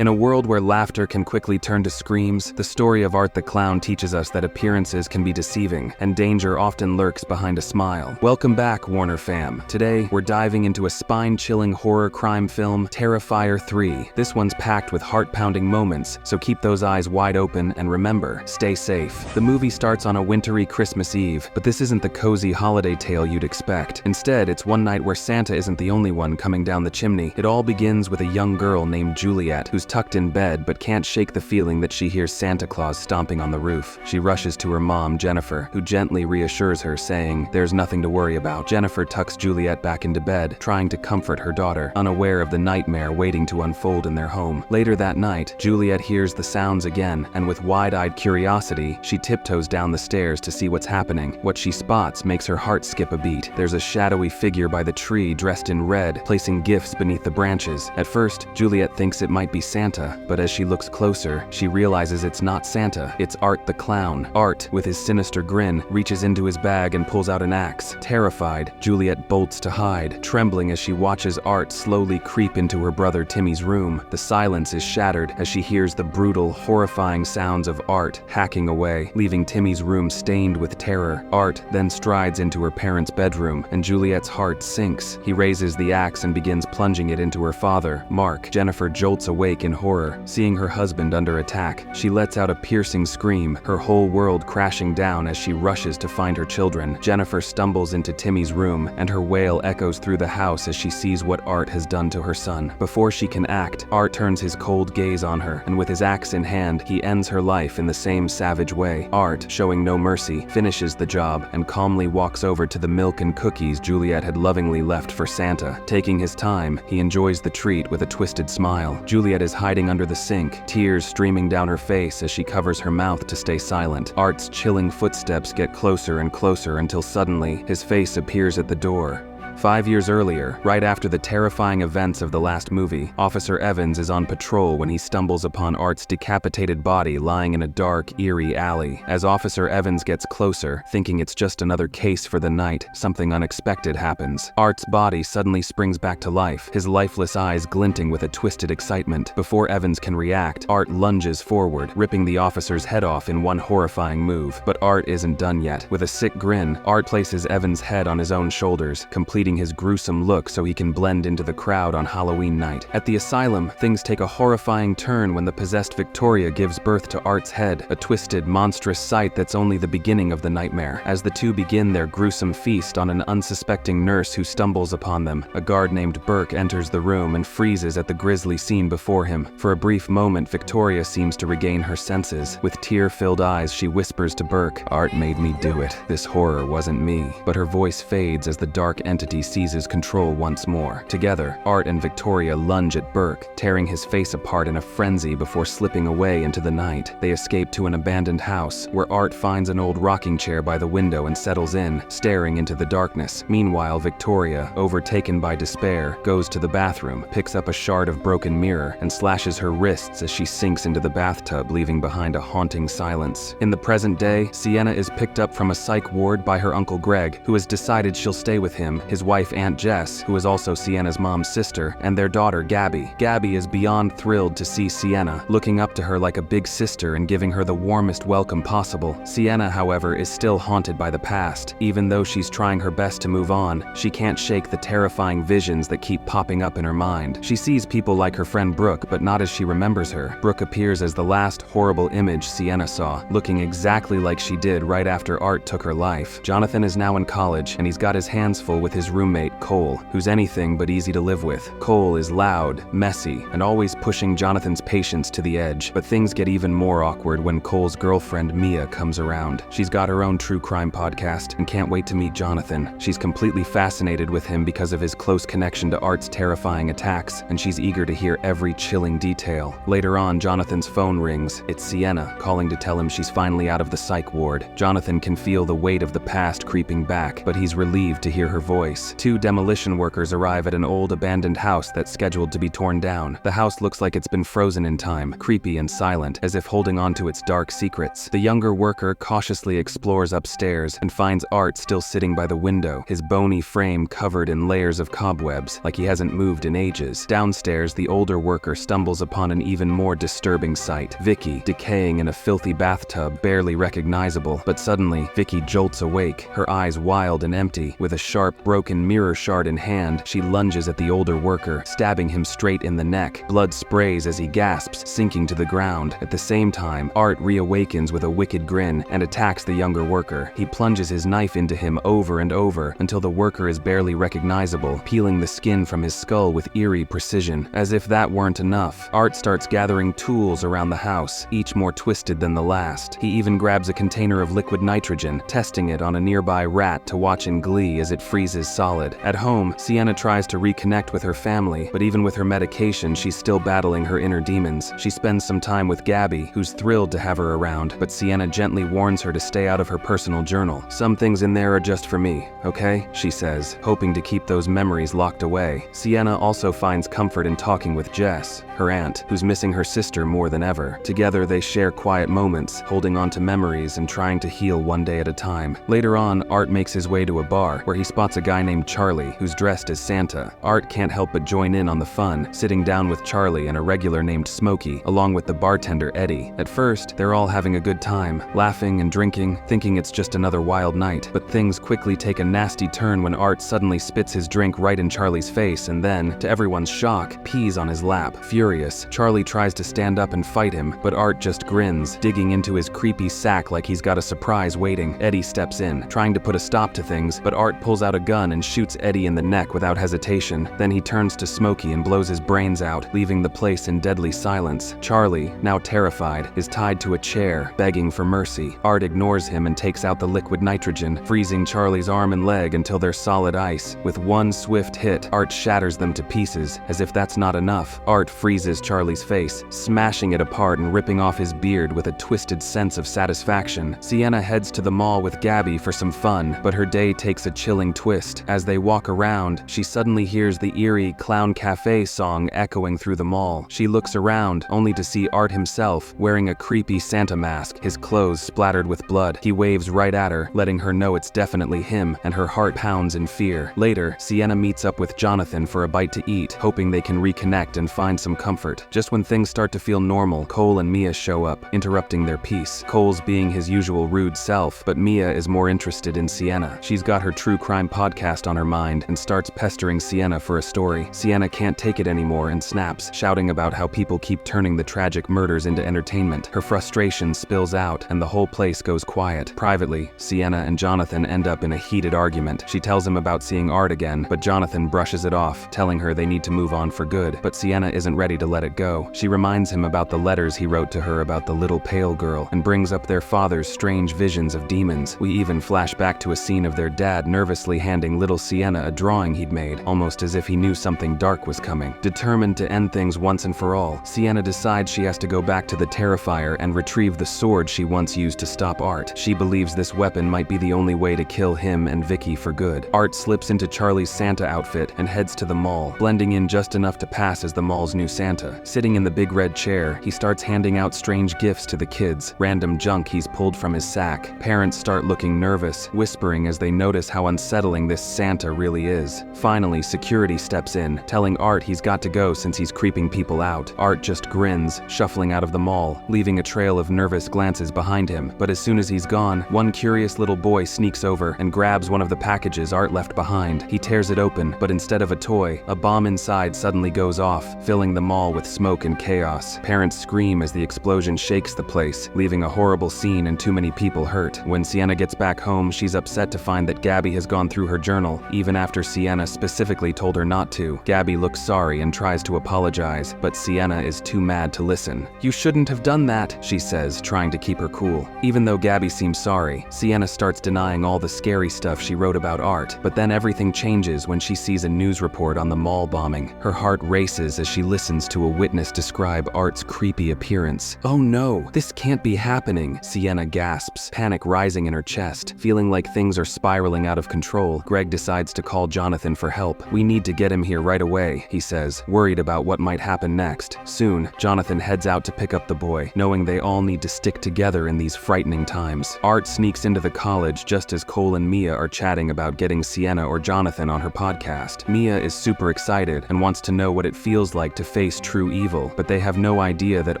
In a world where laughter can quickly turn to screams, the story of Art the Clown teaches us that appearances can be deceiving, and danger often lurks behind a smile. Welcome back, Warner fam. Today, we're diving into a spine-chilling horror crime film, Terrifier 3. This one's packed with heart-pounding moments, so keep those eyes wide open and remember, stay safe. The movie starts on a wintry Christmas Eve, but this isn't the cozy holiday tale you'd expect. Instead, it's one night where Santa isn't the only one coming down the chimney. It all begins with a young girl named Juliet, who's tucked in bed but can't shake the feeling that she hears Santa Claus stomping on the roof. She rushes to her mom, Jennifer, who gently reassures her, saying, "There's nothing to worry about." Jennifer tucks Juliet back into bed, trying to comfort her daughter, unaware of the nightmare waiting to unfold in their home. Later that night, Juliet hears the sounds again, and with wide-eyed curiosity, she tiptoes down the stairs to see what's happening. What she spots makes her heart skip a beat. There's a shadowy figure by the tree dressed in red, placing gifts beneath the branches. At first, Juliet thinks it might be Santa, but as she looks closer, she realizes it's not Santa, it's Art the Clown. Art, with his sinister grin, reaches into his bag and pulls out an axe. Terrified, Juliet bolts to hide, trembling as she watches Art slowly creep into her brother Timmy's room. The silence is shattered as she hears the brutal, horrifying sounds of Art hacking away, leaving Timmy's room stained with terror. Art then strides into her parents' bedroom, and Juliet's heart sinks. He raises the axe and begins plunging it into her father, Mark. Jennifer jolts awake in horror, seeing her husband under attack. She lets out a piercing scream, her whole world crashing down as she rushes to find her children. Jennifer stumbles into Timmy's room, and her wail echoes through the house as she sees what Art has done to her son. Before she can act, Art turns his cold gaze on her, and with his axe in hand, he ends her life in the same savage way. Art, showing no mercy, finishes the job and calmly walks over to the milk and cookies Juliet had lovingly left for Santa. Taking his time, he enjoys the treat with a twisted smile. Juliet is hiding under the sink, tears streaming down her face as she covers her mouth to stay silent. Art's chilling footsteps get closer and closer until suddenly, his face appears at the door. 5 years earlier, right after the terrifying events of the last movie, Officer Evans is on patrol when he stumbles upon Art's decapitated body lying in a dark, eerie alley. As Officer Evans gets closer, thinking it's just another case for the night, something unexpected happens. Art's body suddenly springs back to life, his lifeless eyes glinting with a twisted excitement. Before Evans can react, Art lunges forward, ripping the officer's head off in one horrifying move. But Art isn't done yet. With a sick grin, Art places Evans' head on his own shoulders, completing his gruesome look so he can blend into the crowd on Halloween night. At the asylum, things take a horrifying turn when the possessed Victoria gives birth to Art's head, a twisted, monstrous sight that's only the beginning of the nightmare. As the two begin their gruesome feast on an unsuspecting nurse who stumbles upon them, a guard named Burke enters the room and freezes at the grisly scene before him. For a brief moment, Victoria seems to regain her senses. With tear-filled eyes, she whispers to Burke, "Art made me do it. This horror wasn't me." But her voice fades as the dark entity seizes control once more. Together, Art and Victoria lunge at Burke, tearing his face apart in a frenzy before slipping away into the night. They escape to an abandoned house, where Art finds an old rocking chair by the window and settles in, staring into the darkness. Meanwhile, Victoria, overtaken by despair, goes to the bathroom, picks up a shard of broken mirror, and slashes her wrists as she sinks into the bathtub, leaving behind a haunting silence. In the present day, Sienna is picked up from a psych ward by her Uncle Greg, who has decided she'll stay with him, his wife Aunt Jess, who is also Sienna's mom's sister, and their daughter Gabby. Gabby is beyond thrilled to see Sienna, looking up to her like a big sister and giving her the warmest welcome possible. Sienna, however, is still haunted by the past. Even though she's trying her best to move on, she can't shake the terrifying visions that keep popping up in her mind. She sees people like her friend Brooke, but not as she remembers her. Brooke appears as the last horrible image Sienna saw, looking exactly like she did right after Art took her life. Jonathan is now in college, and he's got his hands full with his roommate, Cole, who's anything but easy to live with. Cole is loud, messy, and always pushing Jonathan's patience to the edge, but things get even more awkward when Cole's girlfriend, Mia, comes around. She's got her own true crime podcast and can't wait to meet Jonathan. She's completely fascinated with him because of his close connection to Art's terrifying attacks, and she's eager to hear every chilling detail. Later on, Jonathan's phone rings. It's Sienna, calling to tell him she's finally out of the psych ward. Jonathan can feel the weight of the past creeping back, but he's relieved to hear her voice. place. Two demolition workers arrive at an old abandoned house that's scheduled to be torn down. The house looks like it's been frozen in time, creepy and silent, as if holding on to its dark secrets. The younger worker cautiously explores upstairs and finds Art still sitting by the window, his bony frame covered in layers of cobwebs, like he hasn't moved in ages. Downstairs, the older worker stumbles upon an even more disturbing sight. Vicky, decaying in a filthy bathtub, barely recognizable. But suddenly, Vicky jolts awake, her eyes wild and empty. With a sharp, broken mirror shard in hand, she lunges at the older worker, stabbing him straight in the neck. Blood sprays as he gasps, sinking to the ground. At the same time, Art reawakens with a wicked grin and attacks the younger worker. He plunges his knife into him over and over until the worker is barely recognizable, peeling the skin from his skull with eerie precision. As if that weren't enough, Art starts gathering tools around the house, each more twisted than the last. He even grabs a container of liquid nitrogen, testing it on a nearby rat to watch in glee as it freezes solid. At home, Sienna tries to reconnect with her family, but even with her medication, she's still battling her inner demons. She spends some time with Gabby, who's thrilled to have her around, but Sienna gently warns her to stay out of her personal journal. "Some things in there are just for me, okay?" she says, hoping to keep those memories locked away. Sienna also finds comfort in talking with Jess, her aunt, who's missing her sister more than ever. Together, they share quiet moments, holding on to memories and trying to heal one day at a time. Later on, Art makes his way to a bar, where he spots a guy named Charlie, who's dressed as Santa. Art can't help but join in on the fun, sitting down with Charlie and a regular named Smokey, along with the bartender Eddie. At first, they're all having a good time, laughing and drinking, thinking it's just another wild night. But things quickly take a nasty turn when Art suddenly spits his drink right in Charlie's face and then, to everyone's shock, pees on his lap. Furious, Charlie tries to stand up and fight him, but Art just grins, digging into his creepy sack like he's got a surprise waiting. Eddie steps in, trying to put a stop to things, but Art pulls out a gun and shoots Eddie in the neck without hesitation. Then he turns to Smokey and blows his brains out, leaving the place in deadly silence. Charlie, now terrified, is tied to a chair, begging for mercy. Art ignores him and takes out the liquid nitrogen, freezing Charlie's arm and leg until they're solid ice. With one swift hit, Art shatters them to pieces. As if that's not enough, Art freezes Charlie's face, smashing it apart and ripping off his beard with a twisted sense of satisfaction. Sienna heads to the mall with Gabby for some fun, but her day takes a chilling twist. As they walk around, she suddenly hears the eerie Clown Cafe song echoing through the mall. She looks around, only to see Art himself, wearing a creepy Santa mask, his clothes splattered with blood. He waves right at her, letting her know it's definitely him, and her heart pounds in fear. Later, Sienna meets up with Jonathan for a bite to eat, hoping they can reconnect and find some comfort. Just when things start to feel normal, Cole and Mia show up, interrupting their peace. Cole's being his usual rude self, but Mia is more interested in Sienna. She's got her true crime podcast on her mind and starts pestering Sienna for a story. Sienna can't take it anymore and snaps, shouting about how people keep turning the tragic murders into entertainment. Her frustration spills out and the whole place goes quiet. Privately, Sienna and Jonathan end up in a heated argument. She tells him about seeing Art again, but Jonathan brushes it off, telling her they need to move on for good. But Sienna isn't ready to let it go. She reminds him about the letters he wrote to her about the little pale girl and brings up their father's strange visions of demons. We even flash back to a scene of their dad nervously handing little Sienna a drawing he'd made, almost as if he knew something dark was coming. Determined to end things once and for all, Sienna decides she has to go back to the Terrifier and retrieve the sword she once used to stop Art. She believes this weapon might be the only way to kill him and Vicky for good. Art slips into Charlie's Santa outfit and heads to the mall, blending in just enough to pass as the mall's new Santa. Sitting in the big red chair, he starts handing out strange gifts to the kids, random junk he's pulled from his sack. Parents start looking nervous, whispering as they notice how unsettling this Santa really is. Finally, security steps in, telling Art he's got to go since he's creeping people out. Art just grins, shuffling out of the mall, leaving a trail of nervous glances behind him. But as soon as he's gone, one curious little boy sneaks over and grabs one of the packages Art left behind. He tears it open, but instead of a toy, a bomb inside suddenly goes off, filling the mall with smoke and chaos. Parents scream as the explosion shakes the place, leaving a horrible scene and too many people hurt. When Sienna gets back home, she's upset to find that Gabby has gone through her journal, even after Sienna specifically told her not to. Gabby looks sorry and tries to apologize, but Sienna is too mad to listen. "You shouldn't have done that," she says, trying to keep her cool. Even though Gabby seems sorry, Sienna starts denying all the scary stuff she wrote about Art, but then everything changes when she sees a news report on the mall bombing. Her heart races as she listens to a witness describe Art's creepy appearance. "Oh no, this can't be happening," Sienna gasps, panic rising in her chest. Feeling like things are spiraling out of control, Greg Greg decides to call Jonathan for help. "We need to get him here right away," he says, worried about what might happen next. Soon, Jonathan heads out to pick up the boy, knowing they all need to stick together in these frightening times. Art sneaks into the college just as Cole and Mia are chatting about getting Sienna or Jonathan on her podcast. Mia is super excited and wants to know what it feels like to face true evil, but they have no idea that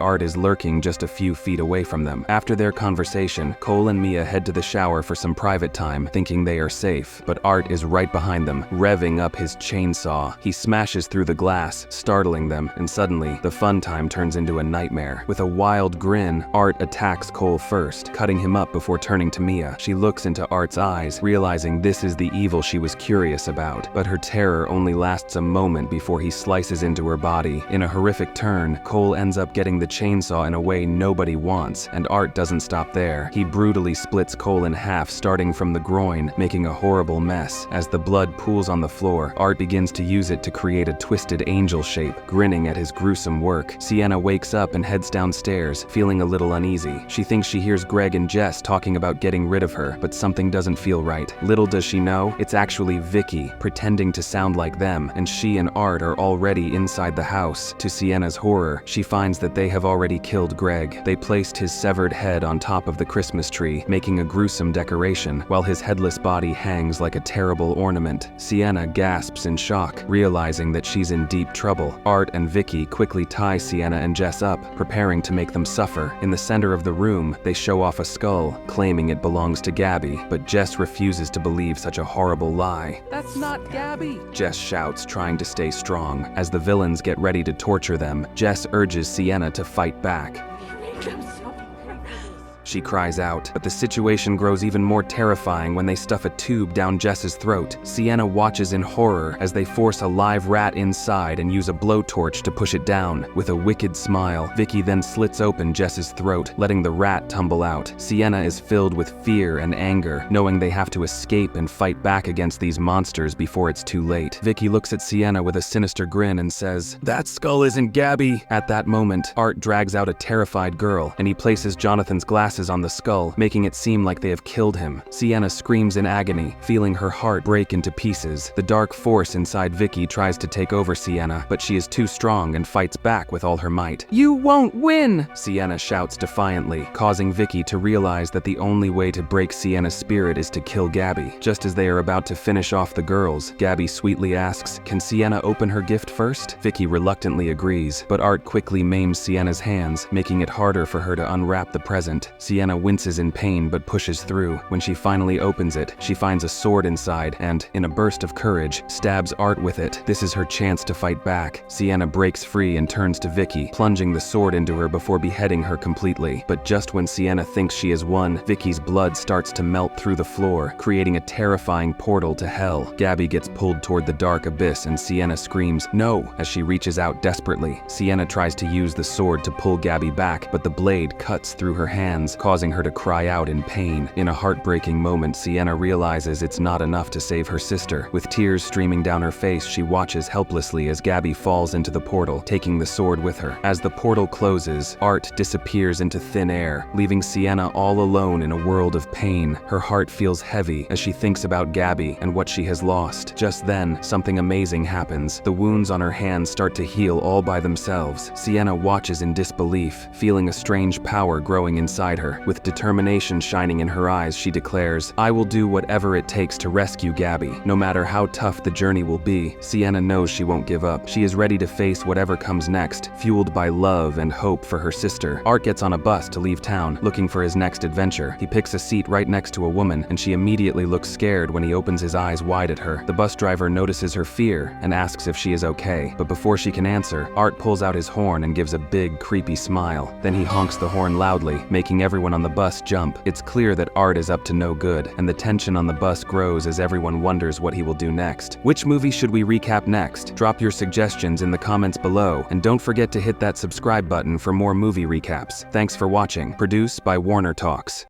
Art is lurking just a few feet away from them. After their conversation, Cole and Mia head to the shower for some private time, thinking they are safe, but Art is right behind them, revving up his chainsaw. He smashes through the glass, startling them, and suddenly, the fun time turns into a nightmare. With a wild grin, Art attacks Cole first, cutting him up before turning to Mia. She looks into Art's eyes, realizing this is the evil she was curious about, but her terror only lasts a moment before he slices into her body. In a horrific turn, Cole ends up getting the chainsaw in a way nobody wants, and Art doesn't stop there. He brutally splits Cole in half, starting from the groin, making a horrible mess. As the blood pools on the floor, Art begins to use it to create a twisted angel shape, grinning at his gruesome work. Sienna wakes up and heads downstairs, feeling a little uneasy. She thinks she hears Greg and Jess talking about getting rid of her, but something doesn't feel right. Little does she know, it's actually Vicky, pretending to sound like them, and she and Art are already inside the house. To Sienna's horror, she finds that they have already killed Greg. They placed his severed head on top of the Christmas tree, making a gruesome decoration, while his headless body hangs like a terrible ornament. Sienna gasps in shock, realizing that she's in deep trouble. Art and Vicky quickly tie Sienna and Jess up, preparing to make them suffer. In the center of the room, they show off a skull, claiming it belongs to Gabby, but Jess refuses to believe such a horrible lie. "That's not Gabby!" Jess shouts, trying to stay strong. As the villains get ready to torture them, Jess urges Sienna to fight back. She cries out, but the situation grows even more terrifying when they stuff a tube down Jess's throat. Sienna watches in horror as they force a live rat inside and use a blowtorch to push it down. With a wicked smile, Vicky then slits open Jess's throat, letting the rat tumble out. Sienna is filled with fear and anger, knowing they have to escape and fight back against these monsters before it's too late. Vicky looks at Sienna with a sinister grin and says, "That skull isn't Gabby!" At that moment, Art drags out a terrified girl, and he places Jonathan's glasses on the skull, making it seem like they have killed him. Sienna screams in agony, feeling her heart break into pieces. The dark force inside Vicky tries to take over Sienna, but she is too strong and fights back with all her might. "You won't win!" Sienna shouts defiantly, causing Vicky to realize that the only way to break Sienna's spirit is to kill Gabby. Just as they are about to finish off the girls, Gabby sweetly asks, "Can Sienna open her gift first?" Vicky reluctantly agrees, but Art quickly maims Sienna's hands, making it harder for her to unwrap the present. Sienna winces in pain but pushes through. When she finally opens it, she finds a sword inside and, in a burst of courage, stabs Art with it. This is her chance to fight back. Sienna breaks free and turns to Vicky, plunging the sword into her before beheading her completely. But just when Sienna thinks she has won, Vicky's blood starts to melt through the floor, creating a terrifying portal to hell. Gabby gets pulled toward the dark abyss and Sienna screams, "No!" as she reaches out desperately. Sienna tries to use the sword to pull Gabby back, but the blade cuts through her hands, causing her to cry out in pain. In a heartbreaking moment, Sienna realizes it's not enough to save her sister. With tears streaming down her face, she watches helplessly as Gabby falls into the portal, taking the sword with her. As the portal closes, Art disappears into thin air, leaving Sienna all alone in a world of pain. Her heart feels heavy as she thinks about Gabby and what she has lost. Just then, something amazing happens. The wounds on her hands start to heal all by themselves. Sienna watches in disbelief, feeling a strange power growing inside her. With determination shining in her eyes, she declares, "I will do whatever it takes to rescue Gabby. No matter how tough the journey will be, Sienna knows she won't give up. She is ready to face whatever comes next, fueled by love and hope for her sister." Art gets on a bus to leave town, looking for his next adventure. He picks a seat right next to a woman, and she immediately looks scared when he opens his eyes wide at her. The bus driver notices her fear and asks if she is okay, but before she can answer, Art pulls out his horn and gives a big, creepy smile. Then he honks the horn loudly, making everyone on the bus jump. It's clear that Art is up to no good, and the tension on the bus grows as everyone wonders what he will do next. Which movie should we recap next? Drop your suggestions in the comments below, and don't forget to hit that subscribe button for more movie recaps. Thanks for watching. Produced by Warner Talks.